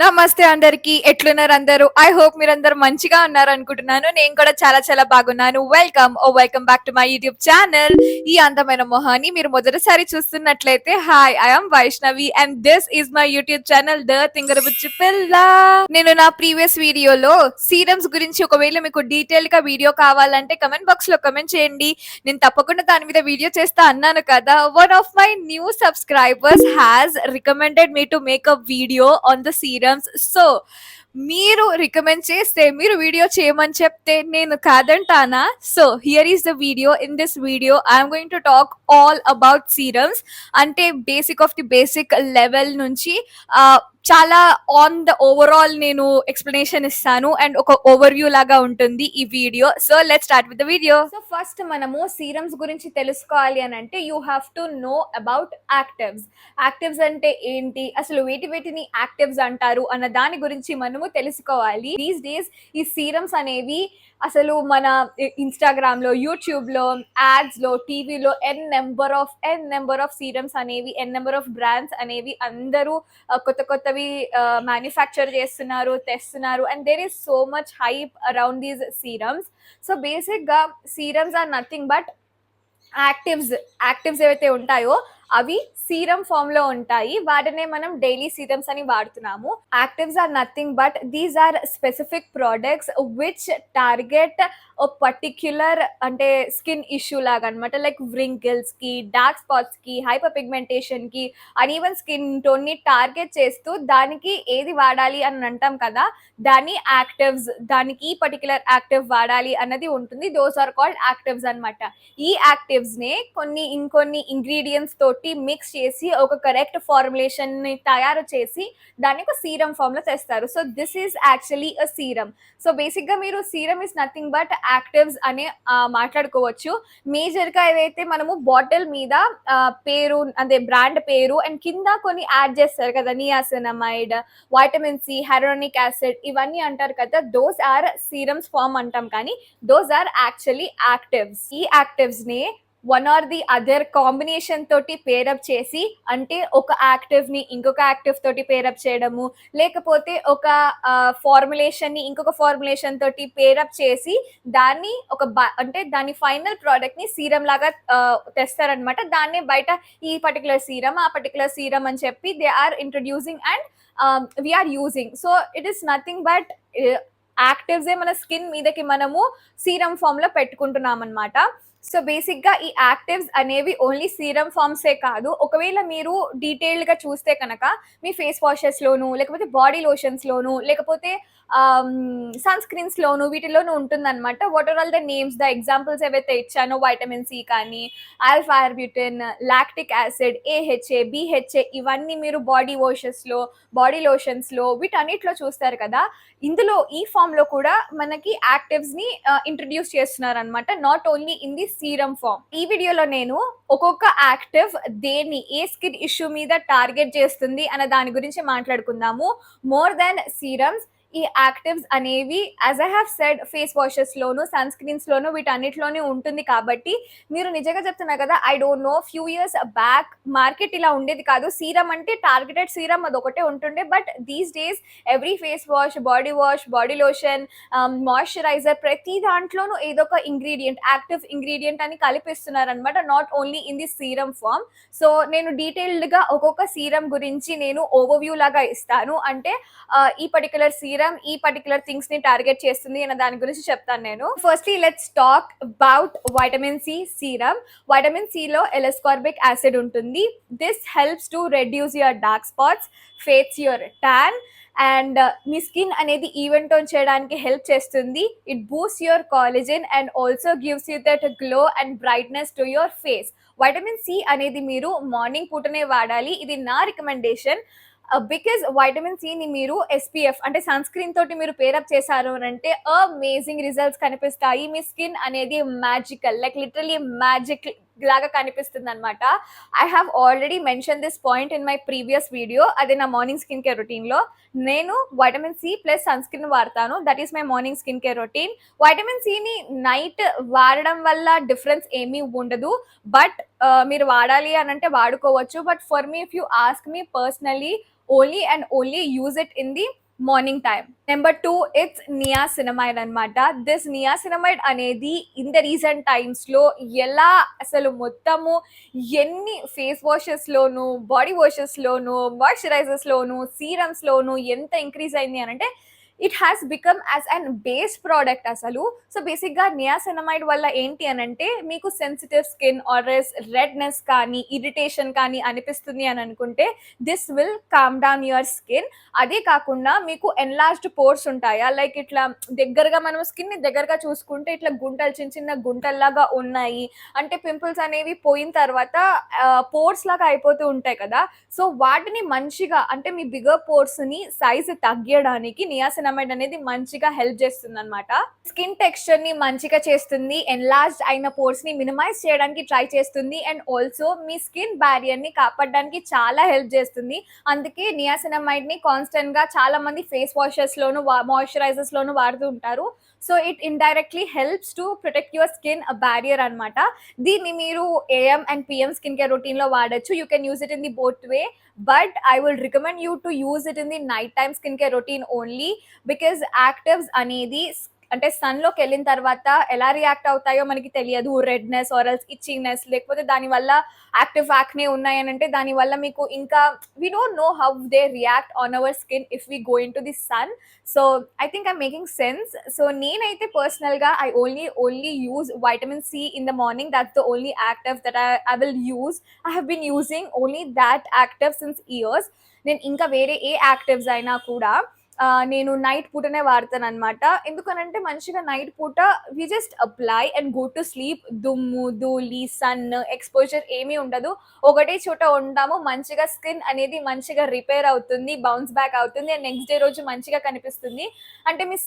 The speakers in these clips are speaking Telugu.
నమస్తే అందరికి, ఎట్లున్నారు అందరూ? ఐ హోప్ మీరందరూ మంచిగా ఉన్నారు అనుకుంటున్నాను. నేను కూడా చాలా చాలా బాగున్నాను. Welcome back to my YouTube channel. ఈ అందమైన మొహాన్ని మీరు మొదటిసారి చూస్తున్నట్లయితే hi, I am Vaishnavi and this is my YouTube channel the Thingarabuchi Pilla. నేను నా ప్రీవియస్ వీడియోలో సీరమ్స్ గురించి ఒకవేళ మీకు డీటెయిల్ గా వీడియో కావాలంటే కమెంట్ బాక్స్ లో కమెంట్ చేయండి. నేను తప్పకుండా దాని మీద వీడియో చేస్తా అన్నాను కదా. One of my new subscribers has recommended me to make a video on the serum. So మీరు రికమెండ్ చేస్తే, మీరు వీడియో చేయమని చెప్తే నేను కాదంటానా? So here is the video. In this video I'm going to talk all about serums. అంటే basic of the basic level నుంచి చాలా ఆన్ ద ఓవరాల్ నేను ఎక్స్ప్లెనేషన్ ఇస్తాను అండ్ ఒక ఓవర్ వ్యూ లాగా ఉంటుంది ఈ video. So let's start with the video. So first మనము సీరమ్స్ గురించి తెలుసుకోవాలి అని అంటే you have to know about actives. Actives అంటే ఏంటి, అసలు వేటిని యాక్టివ్స్ అంటారు అన్న దాని గురించి మనము తెలుసుకోవాలి. దీస్ డేస్ ఈ సీరమ్స్ అనేవి అసలు మన ఇన్స్టాగ్రామ్ లో, యూట్యూబ్ లో, యాడ్స్ లో, టీవీలో ఎన్ నెంబర్ ఆఫ్ సీరమ్స్ అనేవి, ఎన్ నెంబర్ ఆఫ్ బ్రాండ్స్ అనేవి అందరూ కొత్తవి మ్యానుఫ్యాక్చర్ చేస్తున్నారు, తెస్తున్నారు. And there is so much hype around these serums. So basic గా serums are nothing but actives ఏవైతే ఉంటాయో అవి సీరం ఫామ్ లో ఉంటాయి. వాటినే మనం డైలీ సీరమ్స్ అని వాడుతున్నాము. Actives are nothing but these are specific products which target particular అంటే స్కిన్ ఇష్యూ లాగా అనమాట. లైక్ వ్రింకిల్స్ కి, డార్క్ స్పాట్స్ కి, హైపర్ పిగ్మెంటేషన్ కి, అన్ఈవెన్ స్కిన్ టోన్ ని టార్గెట్ చేస్తూ దానికి ఏది వాడాలి అని అంటాం కదా, దాన్ని యాక్టివ్స్, దానికి ఈ పర్టిక్యులర్ యాక్టివ్ వాడాలి అన్నది ఉంటుంది. దోస్ ఆర్ కాల్డ్ యాక్టివ్స్ అనమాట. ఈ యాక్టివ్స్ నే ఇంకొన్ని ఇంగ్రీడియంట్స్ తోటి మిక్స్ చేసి ఒక కరెక్ట్ ఫార్ములేషన్ ని తయారు చేసి దాన్ని ఒక సీరం ఫామ్ లో తెస్తారు. So this is actually a serum. So basic గా మీరు serum is nothing but actives అనే మాట్లాడుకోవచ్చు. మేజర్ గా ఏదైతే మనము బాటిల్ మీద పేరు, అదే బ్రాండ్ పేరు అండ్ కింద కొన్ని యాడ్ చేస్తారు కదా, నియాసినమైడ్, వైటమిన్ సి, హైరోనిక్ యాసిడ్, ఇవన్నీ అంటారు కదా, దోస్ ఆర్ సీరమ్స్ ఫామ్ అంటాం. కానీ దోస్ ఆర్ యాక్చువల్లీ యాక్టివ్స్. ఈ యాక్టివ్స్ ని one or the other combination తోటి పేరప్ చేసి, అంటే ఒక యాక్టివ్ ని ఇంకొక యాక్టివ్ తోటి పేరప్ చేయడము, లేకపోతే ఒక ఫార్ములేషన్ ని ఇంకొక ఫార్ములేషన్ తోటి పేరప్ చేసి దాన్ని అంటే దాని ఫైనల్ ప్రోడక్ట్ ని సీరం లాగా తెస్తారనమాట. దాన్ని బయట ఈ పర్టికులర్ సీరం, ఆ పర్టికులర్ సీరం అని చెప్పి they are introducing and we are using. So it is nothing but actives మన స్కిన్ మీదకి మనము సీరం ఫామ్ లో పెట్టుకుంటున్నాం అనమాట. సో బేసిక్ గా ఈ యాక్టివ్స్ అనేవి ఓన్లీ సీరం ఫామ్సే కాదు. ఒకవేళ మీరు డీటెయిల్డ్ గా చూస్తే కనుక మీ ఫేస్ వాషెస్ లోను, లేకపోతే బాడీ లోషన్స్ లోను, లేకపోతే సన్ స్క్రీన్స్ లోను, వీటిలోనూ ఉంటుందన్నమాట. What are all the names, the examples ఏవైతే ఇచ్చానో, వైటమిన్ సి కానీ, alpha arbutin, lactic acid, AHA, BHA, ఇవన్నీ మీరు బాడీ వాషెస్ లో, బాడీ లోషన్స్ లో, వీటన్నిటిలో చూస్తారు కదా. ఇందులో ఈ ఫామ్ లో కూడా మనకి యాక్టివ్స్ ని ఇంట్రడ్యూస్ చేస్తున్నారు అనమాట, not only in the serum form. ఈ వీడియోలో నేను ఒక్కొక్క యాక్టివ్ దేన్ని, ఏ స్కిన్ ఇష్యూ మీద టార్గెట్ చేస్తుంది అన్న దాని గురించి మాట్లాడుకుందాము. మోర్ దాన్ సీరమ్స్, ఈ యాక్టివ్స్ అనేవి as I have said face washes లోను, సన్ స్క్రీన్స్ లోను, వీటన్నిటిలోనే ఉంటుంది. కాబట్టి మీరు నిజంగా చెప్తున్నా కదా, I don't know, few years back market ఇలా ఉండేది కాదు. సీరం అంటే టార్గెటెడ్ సీరం అదొకటే ఉంటుండే. But these days every face wash, body lotion, moisturiser, ప్రతి దాంట్లోనూ ఏదో ఒక ఇంగ్రీడియంట్, యాక్టివ్ ఇంగ్రీడియంట్ అని కలిపిస్తున్నారు అనమాట, not only in the serum form. So నేను డీటెయిల్డ్ గా ఒక్కొక్క సీరం గురించి నేను ఓవర్వ్యూ లాగా ఇస్తాను. అంటే ఈ పర్టికులర్ సీరం ఈ పర్టికులర్ థింగ్స్ ని టార్గెట్ చేస్తుంది అన్న దాని గురించి చెప్తాను నేను. Firstly let's talk about vitamin C serum. Vitamin C లో ఎలస్కార్బిక్ యాసిడ్ ఉంటుంది. This helps to reduce your dark spots, fades your tan, and మీ స్కిన్ అనేది ఈవెన్ టోన్ చేయడానికి హెల్ప్ చేస్తుంది. It boost your collagen and also gives you that glow and brightness to your face. Vitamin C అనేది మీరు మార్నింగ్ పూటనే వాడాలి, ఇది నా రికమెండేషన్. బికాజ్ వైటమిన్ సి ని మీరు ఎస్పీఎఫ్ అంటే సన్ స్క్రీన్ తోటి మీరు పేరప్ చేశారు అంటే అమేజింగ్ రిజల్ట్స్ కనిపిస్తాయి. మీ స్కిన్ అనేది మ్యాజికల్, లైక్ లిటరలీ లాగా కనిపిస్తుంది అనమాట. I have already mention this point in my previous video. అది నా మార్నింగ్ స్కిన్ కేర్ రొటీన్ లో నేను vitamin C plus sunscreen వాడతాను. That is my morning skin care routine. Vitamin సిని నైట్ వాడడం వల్ల డిఫరెన్స్ ఏమీ ఉండదు, బట్ మీరు వాడాలి అని అంటే వాడుకోవచ్చు. But for me, if you ask me personally, only and only use it in the morning time. Number 2, it's niacinamide అనమాట. దిస్ నియాసినమైడ్ అనేది ఇన్ ద రీసెంట్ టైమ్స్ లో ఎలా అసలు మొత్తము ఎన్ని ఫేస్ వాషెస్ లోను, బాడీ వాషెస్ లోను, మాయిశ్చరైజర్స్ లోను, సీరమ్స్ లోను ఎంత ఇంక్రీజ్ అయింది అని అంటే it has become as an base product అసలు. సో బేసిక్గా నియాసినమైడ్ వల్ల ఏంటి అని అంటే మీకు సెన్సిటివ్ స్కిన్ ఆర్ రెడ్నెస్ కానీ ఇరిటేషన్ కానీ అనిపిస్తుంది అని అనుకుంటే this will calm down your skin. అదే కాకుండా మీకు ఎన్లార్జ్డ్ పోర్స్ ఉంటాయా, లైక్ ఇట్లా దగ్గరగా మనం స్కిన్ ని దగ్గరగా చూసుకుంటే ఇట్లా గుంటలు, చిన్న చిన్న గుంటల్లాగా ఉన్నాయి అంటే పింపుల్స్ అనేవి పోయిన తర్వాత పోర్స్ లాగా అయిపోతూ ఉంటాయి కదా. సో వాటిని మంచిగా అంటే మీ బిగర్ పోర్స్ ని సైజ్ తగ్గడానికి నియాసినమైడ్ అనేది మంచిగా హెల్ప్ చేస్తుంది అనమాట. స్కిన్ టెక్స్చర్ ని మంచిగా చేస్తుంది, ఎన్లార్జ్డ్ అయిన పోర్స్ ని మినిమైజ్ చేయడానికి ట్రై చేస్తుంది, and also me skin barrier ని కాపాడడానికి చాలా హెల్ప్ చేస్తుంది. అందుకే నియాసినమైడ్ ని కాన్స్టెంట్ గా చాలా మంది ఫేస్ వాషెస్ లోను, మాయిశ్చరైజర్స్ లోను వాడుతూ ఉంటారు. So it indirectly helps to protect your skin barrier అనమాట. దీన్ని మీరు AM and PM skin care routine లో వాడచ్చు. You can use it in the both way, but I will recommend you to use it in the night time skin care routine only, because actives అనేది అంటే సన్ లోకి వెళ్ళిన తర్వాత ఎలా రియాక్ట్ అవుతాయో మనకి తెలియదు. రెడ్నెస్ ఆర్ ఇచ్చింగ్నెస్, లేకపోతే దానివల్ల యాక్టివ్ యాక్నే ఉన్నాయని అంటే దానివల్ల మీకు ఇంకా we don't know how they react on our skin if we go in to the sun. So I think I'm making sense. So నేనైతే పర్సనల్గా I only use vitamin C in the morning. That's the only active that I will use. I have been using only that active since years. నేను ఇంకా వేరే ఏ యాక్టివ్స్ అయినా కూడా నేను నైట్ పూటనే వాడతాను అనమాట. ఎందుకనంటే మంచిగా నైట్ పూట we just apply and go to sleep. దుమ్ము, ధూళి, సన్ ఎక్స్పోజర్ ఏమీ ఉండదు. ఒకటే చోట ఉంటాము, మంచిగా స్కిన్ అనేది మంచిగా రిపేర్ అవుతుంది, బౌన్స్ బ్యాక్ అవుతుంది, అండ్ నెక్స్ట్ డే రోజు మంచిగా కనిపిస్తుంది. అంటే మీ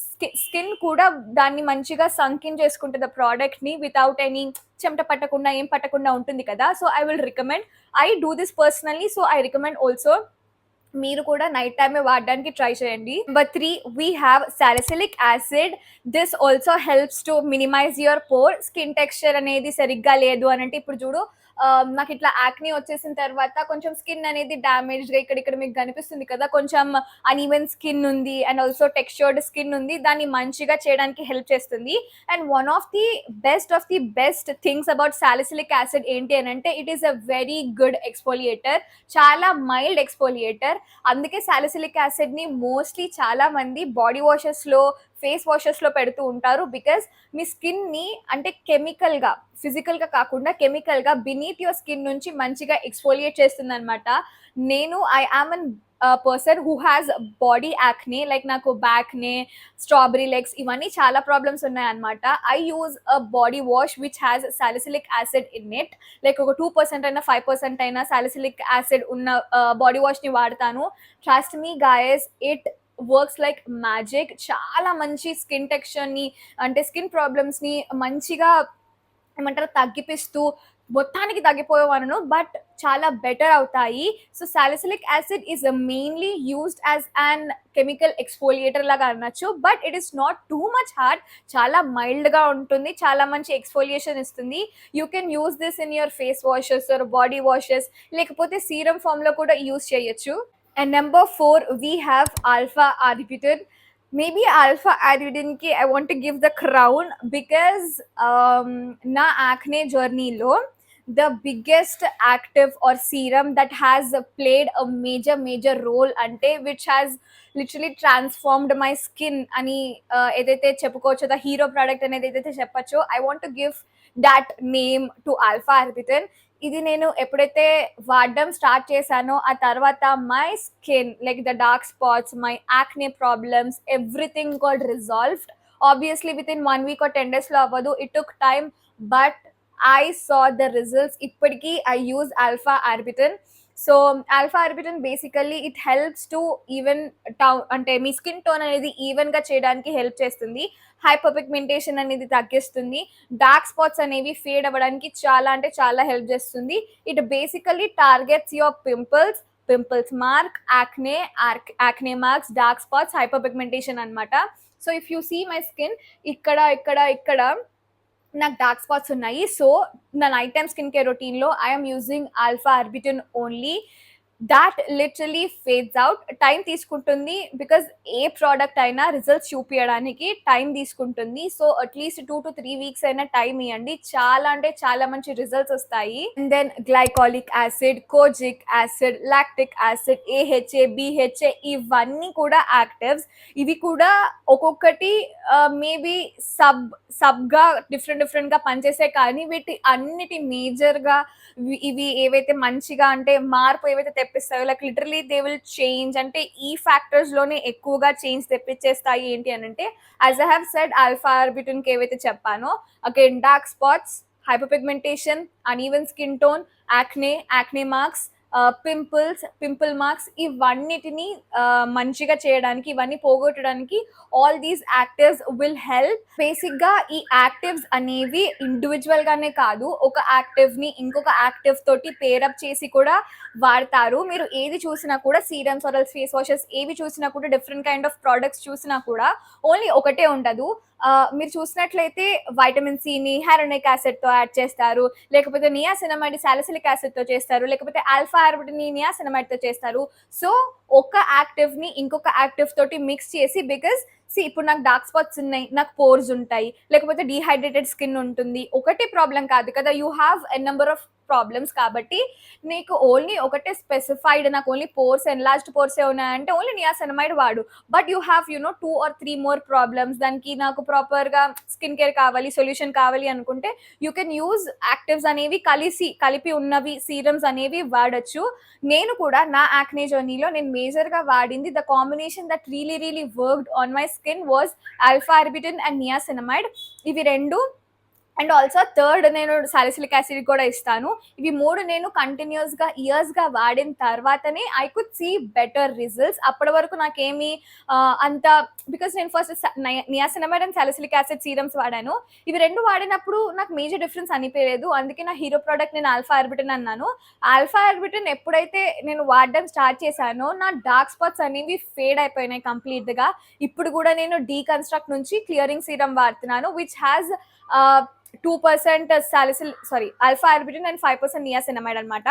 స్కిన్ కూడా దాన్ని మంచిగా సంకిన్ చేసుకుంటుంది ఆ ప్రోడక్ట్ ని, వితౌట్ ఎనీ చెమట పట్టకుండా ఏం పట్టకుండా ఉంటుంది కదా. So I will recommend, I do this personally. So I recommend also మీరు కూడా నైట్ టైమే వాడడానికి ట్రై చేయండి. Number 3, we have salicylic acid. This also helps to minimise your pore. Skin texture అనేది సరిగ్గా లేదు అని అంటే ఇప్పుడు చూడు, నాకు ఇట్లా యాక్ని వచ్చేసిన తర్వాత కొంచెం స్కిన్ అనేది డ్యామేజ్గా ఇక్కడ మీకు కనిపిస్తుంది కదా, కొంచెం అన్ఈవెన్ స్కిన్ ఉంది అండ్ ఆల్సో టెక్స్చర్డ్ స్కిన్ ఉంది. దాన్ని మంచిగా చేయడానికి హెల్ప్ చేస్తుంది. And one of the best things about salicylic acid ఏంటి అని అంటే it is a very good exfoliator, చాలా మైల్డ్ ఎక్స్ఫోలియేటర్. అందుకే సాలిసిలిక్ యాసిడ్ ని మోస్ట్లీ చాలా మంది బాడీ వాషెస్ లో, ఫేస్ వాషెస్ లో పెడుతూ ఉంటారు. బికాస్ మీ స్కిన్ ని అంటే కెమికల్ గా, ఫిజికల్ గా కాకుండా కెమికల్ గా బినీత్ యువర్ స్కిన్ నుంచి మంచిగా ఎక్స్ఫోలియేట్ చేస్తుంది అనమాట. నేను I am an person who has body acne, like నాకు బ్యాక్ నే, స్ట్రాబెరీ లెగ్స్, ఇవన్నీ చాలా ప్రాబ్లమ్స్ ఉన్నాయన్నమాట. I use a body wash which has salicylic acid in it. Like ఒక 2% అయినా 5% అయినా సాలిసిలిక్ యాసిడ్ ఉన్న బాడీ వాష్ ని వాడతాను. Trust me guys, it works like magic. చాలా మంచి స్కిన్ టెక్స్చర్ ని అంటే స్కిన్ ప్రాబ్లమ్స్ ని మంచిగా ఏమంటారు తగ్గిపిస్తూ, మొత్తానికి తగ్గిపోయేవాను బట్ చాలా బెటర్ అవుతాయి. So salicylic acid is mainly used as an chemical exfoliator లాగా అనొచ్చు, but it is not too much hard. చాలా మైల్డ్గా ఉంటుంది, చాలా మంచి ఎక్స్ఫోలియేషన్ ఇస్తుంది. You can use this in your face washes or body washes, లేకపోతే సీరం ఫామ్లో కూడా యూజ్ చేయొచ్చు. And number 4, we have alpha arbutin. Maybe alpha arbutin ki I want to give the crown because na acne journey lo the biggest active or serum that has played a major role ante which has literally transformed my skin ani edaithe cheppukocho the hero product anedi edaithe cheppacho, I want to give that name to alpha arbutin. ఇది నేను ఎప్పుడైతే వాడడం స్టార్ట్ చేశానో ఆ తర్వాత my skin, like the dark spots, my acne problems, everything got resolved. Obviously within 1 week or 10 days లో అవ్వదు, it took time, but I saw the results. ఇప్పటికీ I use alpha arbutin. So alpha arbutin basically it helps to even అంటే మీ స్కిన్ టోన్ అనేది ఈవెన్ గా చేయడానికి హెల్ప్ చేస్తుంది. హైపర్ పిగ్మెంటేషన్ అనేది తగ్గిస్తుంది. డార్క్ స్పాట్స్ అనేవి ఫేడ్ అవ్వడానికి చాలా అంటే చాలా హెల్ప్ చేస్తుంది. It basically targets your pimples mark, acne marks, dark spots, hyperpigmentation అన్నమాట. So if you see my skin, ఇక్కడ నాకు డార్క్ స్పాట్స్ ఉన్నాయి. సో నా night time skin care routine లో I'm using alpha arbutin only. That literally fades out. Time తీసుకుంటుంది బికాస్ ఏ ప్రోడక్ట్ అయినా రిజల్ట్స్ చూపించడానికి టైం తీసుకుంటుంది. సో అట్లీస్ట్ 2 to 3 వీక్స్ అయినా టైం ఇవ్వండి, చాలా అంటే చాలా మంచి రిజల్ట్స్ వస్తాయి. And then glycolic acid, kojic acid, lactic acid, AHA, BHA ఇవన్నీ కూడా యాక్టివ్స్. ఇవి కూడా ఒక్కొక్కటి మేబీ సబ్గా డిఫరెంట్ గా పనిచేసే, కానీ వీటి అన్నిటి మేజర్ గా ఇవి ఏవైతే మంచిగా అంటే మార్పు ఏవైతే తెప్పిస్తాయో, like literally they will change, అంటే ఈ ఫ్యాక్టర్స్ లోనే ఎక్కువగా చేంజ్ తెప్పించేస్తాయి. ఏంటి అని అంటే, as I have said, alpha arbutin కి ఏవైతే చెప్పానో, again dark spots, hyperpigmentation, uneven skin tone, acne marks, pimple marks, ఇవన్నిటిని మంచిగా చేయడానికి, ఇవన్నీ పోగొట్టడానికి all these actives will help. Basic గా ఈ యాక్టివ్స్ అనేవి ఇండివిజువల్ గానే కాదు, ఒక యాక్టివ్ ని ఇంకొక యాక్టివ్ తోటి పేరప్ చేసి కూడా వాడతారు. మీరు ఏది చూసినా కూడా, సీరమ్స్ ఆర్ ఫేస్ వాషెస్ ఏవి చూసినా కూడా, డిఫరెంట్ కైండ్ ఆఫ్ ప్రోడక్ట్స్ చూసినా కూడా ఓన్లీ ఒకటే ఉండదు. మీరు చూసినట్లయితే వైటమిన్ సి ని హైరోనిక్ యాసిడ్ తో యాడ్ చేస్తారు, లేకపోతే నియాసినమైడ్ సాలిసిలిక్ యాసిడ్ తో చేస్తారు, లేకపోతే ఆల్ఫా ఆర్బిటన్ ని నియాసినమైడ్ తో చేస్తారు. సో ఒక యాక్టివ్ ని ఇంకొక యాక్టివ్ తోటి మిక్స్ చేసి, బికాస్ ఇప్పుడు నాకు డార్క్ స్పాట్స్ ఉన్నాయి, నాకు పోర్స్ ఉంటాయి, లేకపోతే డీహైడ్రేటెడ్ స్కిన్ ఉంటుంది, ఒకటే ప్రాబ్లం కాదు కదా, you have a number of problems. కాబట్టి నీకు ఓన్లీ ఒకటే స్పెసిఫైడ్, నాకు ఓన్లీ పోర్స్, ఎన్లార్జ్డ్ పోర్స్ ఉన్నాయంటే ఓన్లీ నియాసినమైడ్ వాడు. But you have 2 or 3 more problems, దానికి నాకు ప్రాపర్ గా స్కిన్ కేర్ కావాలి, సొల్యూషన్ కావాలి అనుకుంటే యూ కెన్ యూజ్ యాక్టివ్స్ అనేవి కలిపి ఉన్నవి సీరమ్స్ అనేవి వాడచ్చు. నేను కూడా నా యాక్నే జర్నీలో నేను మేజర్ గా వాడింది, the combination that really worked on my skin was alpha arbutin and niacinamide. ఇవి రెండు. అండ్ ఆల్సో థర్డ్, నేను సాలిసిలిక్ యాసిడ్ కూడా ఇస్తాను. ఇవి మూడు నేను కంటిన్యూస్ గా ఇయర్స్ గా వాడిన తర్వాతనే I could see better results. అప్పటి వరకు నాకేమి అంత, బికాస్ నేను first niacinamide and salicylic acid serums వాడాను. ఇవి రెండు వాడినప్పుడు నాకు మేజర్ డిఫరెన్స్ అనిపించలేదు. అందుకే నా హీరో ప్రోడక్ట్ నేను ఆల్ఫా ఆర్బిటన్ అన్నాను. ఆల్ఫా ఆర్బిటన్ ఎప్పుడైతే నేను వాడడం స్టార్ట్ చేశానో, నా డార్క్ స్పాట్స్ అనేవి ఫేడ్ అయిపోయినాయి కంప్లీట్ గా. ఇప్పుడు కూడా నేను డీకన్స్ట్రక్ట్ నుంచి క్లియరింగ్ సీరం వాడుతున్నాను, which has 2% alpha arbutin and 5% niacinamide అనమాట.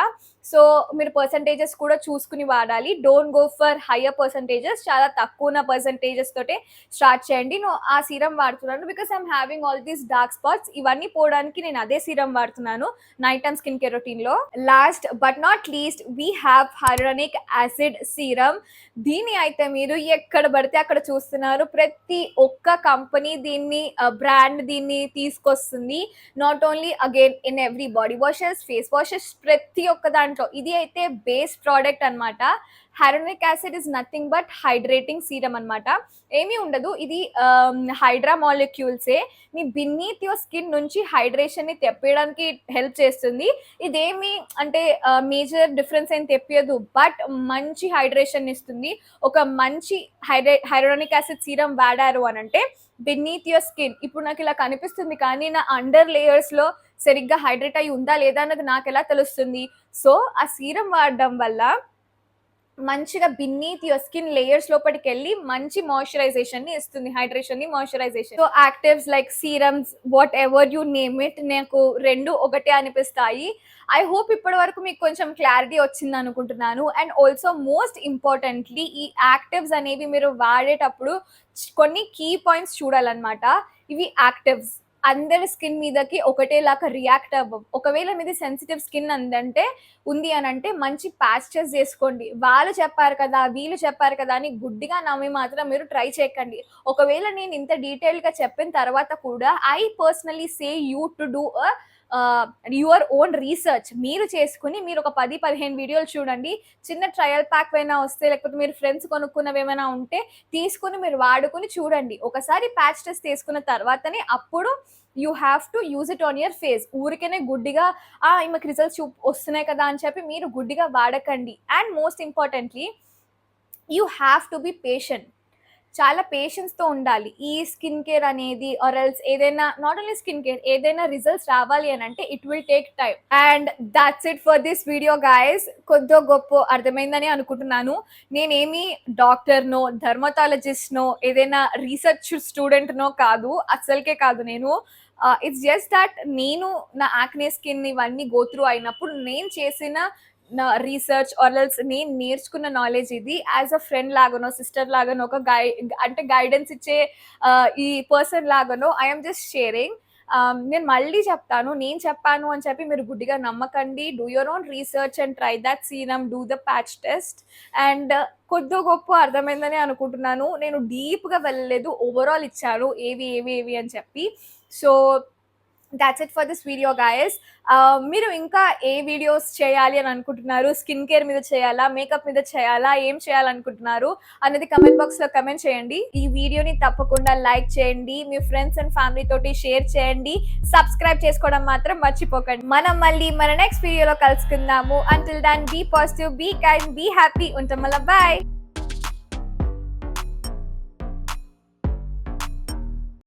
సో మీరు పర్సంటేజెస్ కూడా చూసుకుని వాడాలి. Don't go for higher percentages, చాలా తక్కువ ఉన్న పర్సంటేజెస్ తోటే స్టార్ట్ చేయండి. నేను ఆ సీరం వాడుతున్నాను because I'm having all these dark spots. ఇవన్నీ పోవడానికి నేను అదే సీరం వాడుతున్నాను night time skin care routine లో. Last but not least, we have hyaluronic acid serum. దీన్ని అయితే మీరు ఎక్కడ పడితే అక్కడ చూస్తున్నారు. ప్రతి ఒక్క కంపెనీ దీన్ని బ్రాండ్ దీన్ని తీసుకొస్తుంది. Not only again in every body washes, face washes, ప్రతి ఒక్క దాంట్లో ఇది అయితే బేస్ ప్రోడక్ట్ అనమాట. Hyaluronic acid is nothing but hydrating serum అనమాట. ఏమీ ఉండదు, ఇది హైడ్రా మాలిక్యూల్సే మీ బిన్నీత్ యువర్ స్కిన్ నుంచి హైడ్రేషన్ ని తెప్పేయడానికి హెల్ప్ చేస్తుంది. ఇదేమి అంటే మేజర్ డిఫరెన్స్ ఏం తెప్పియదు, బట్ మంచి హైడ్రేషన్ ఇస్తుంది. ఒక మంచి హైరోనిక్ యాసిడ్ సీరం వాడారు అని అంటే బిన్నీత్ యువర్ స్కిన్, ఇప్పుడు నాకు ఇలా కనిపిస్తుంది కానీ నా అండర్ లేయర్స్ లో సరిగ్గా హైడ్రేట్ అయి ఉందా లేదా అన్నది నాకు ఎలా తెలుస్తుంది? సో ఆ సీరం వాడడం వల్ల మంచిగా బిన్నీత్ యువర్ స్కిన్ లేయర్స్ లోపలికి వెళ్ళి మంచి మాయిశ్చరైజేషన్ ని ఇస్తుంది, హైడ్రేషన్ ని, moisturisation. So actives like serums, what ever you name it, నాకు రెండు ఒకటే అనిపిస్తాయి. ఐ హోప్ ఇప్పటి వరకు మీకు కొంచెం క్లారిటీ వచ్చింది అనుకుంటున్నాను. అండ్ ఆల్సో మోస్ట్ ఇంపార్టెంట్లీ, ఈ యాక్టివ్స్ అనేవి మీరు వాడేటప్పుడు కొన్ని కీ పాయింట్స్ చూడాలన్నమాట. ఇవి యాక్టివ్స్ అందరి స్కిన్ మీదకి ఒకటేలాగా రియాక్ట్ అవ్వవు. ఒకవేళ మీది సెన్సిటివ్ స్కిన్ ఉంది అని అంటే మంచి ప్యాచెస్ చేసుకోండి. వాళ్ళు చెప్పారు కదా, వీళ్ళు చెప్పారు కదా అని గుడ్డిగా నమ్మి మాత్రం మీరు ట్రై చేయకండి. ఒకవేళ నేను ఇంత డీటెయిల్ గా చెప్పిన తర్వాత కూడా I personally say you to do your own research మీరు చేసుకుని మీరు ఒక 10-15 వీడియోలు చూడండి. చిన్న ట్రయల్ ప్యాక్ అయినా వస్తే, లేకపోతే మీరు ఫ్రెండ్స్ కొనుక్కున్నవి ఏమైనా ఉంటే తీసుకుని మీరు వాడుకుని చూడండి. ఒకసారి ప్యాచ్ టెస్ట్ తీసుకున్న తర్వాతనే అప్పుడు you have to use it on your face. ఊరికేనే గుడ్డిగా ఈమెకి రిజల్ట్స్ వస్తున్నాయి కదా అని చెప్పి మీరు గుడ్డిగా వాడకండి. And most importantly you have to be patient. చాలా పేషెన్స్తో ఉండాలి. ఈ స్కిన్ కేర్ అనేది ఆర్ ఎల్స్ ఏదైనా, నాట్ ఓన్లీ స్కిన్ కేర్, ఏదైనా రిజల్ట్స్ రావాలి అని అంటే it will take time. And that's it for this video guys. కొద్దో గొప్ప అర్థమైందని అనుకుంటున్నాను. నేనేమి డాక్టర్నో, డర్మటాలజిస్ట్నో, ఏదైనా రీసెర్చ్ స్టూడెంట్నో కాదు, అస్సలకే కాదు. నేను ఇట్స్ జస్ట్ దట్ నేను నా యాక్నే స్కిన్ ఇవన్నీ గో త్రూ అయినప్పుడు నేను చేసిన నా రీసెర్చ్ ఆర్ ఎల్స్ నేను నేర్చుకున్న నాలెడ్జ్ ఇది. యాజ్ అ ఫ్రెండ్ లాగానో, సిస్టర్ లాగానో, ఒక అంటే గైడెన్స్ ఇచ్చే ఈ పర్సన్ లాగానో ఐఎమ్ జస్ట్ షేరింగ్. నేను మళ్ళీ చెప్తాను, నేను చెప్పాను అని చెప్పి మీరు గుడ్డిగా నమ్మకండి. Do your own research and try that serum, do the patch test. And కొద్దో గొప్ప అర్థమైందని అనుకుంటున్నాను. నేను డీప్గా వెళ్ళలేదు, ఓవరాల్ ఇచ్చాను ఏవి అని చెప్పి. So that's it for this video guys. మీరు ఇంకా ఏ వీడియోస్ చేయాలి అని అనుకుంటున్నారు? స్కిన్ కేర్ మీద చేయాలా, మేకప్ మీద చేయాలా, ఏం చేయాలనుకుంటున్నారు అనేది కమెంట్ బాక్స్లో కమెంట్ చేయండి. ఈ వీడియోని తప్పకుండా లైక్ చేయండి, మీ ఫ్రెండ్స్ అండ్ ఫ్యామిలీ తోటి షేర్ చేయండి, సబ్స్క్రైబ్ చేసుకోవడం మాత్రం మర్చిపోకండి. మనం మళ్ళీ మన నెక్స్ట్ వీడియోలో కలుసుకుందాము. Until then be positive, be kind, be happy. ఉంటాం మళ్ళీ. బాయ్.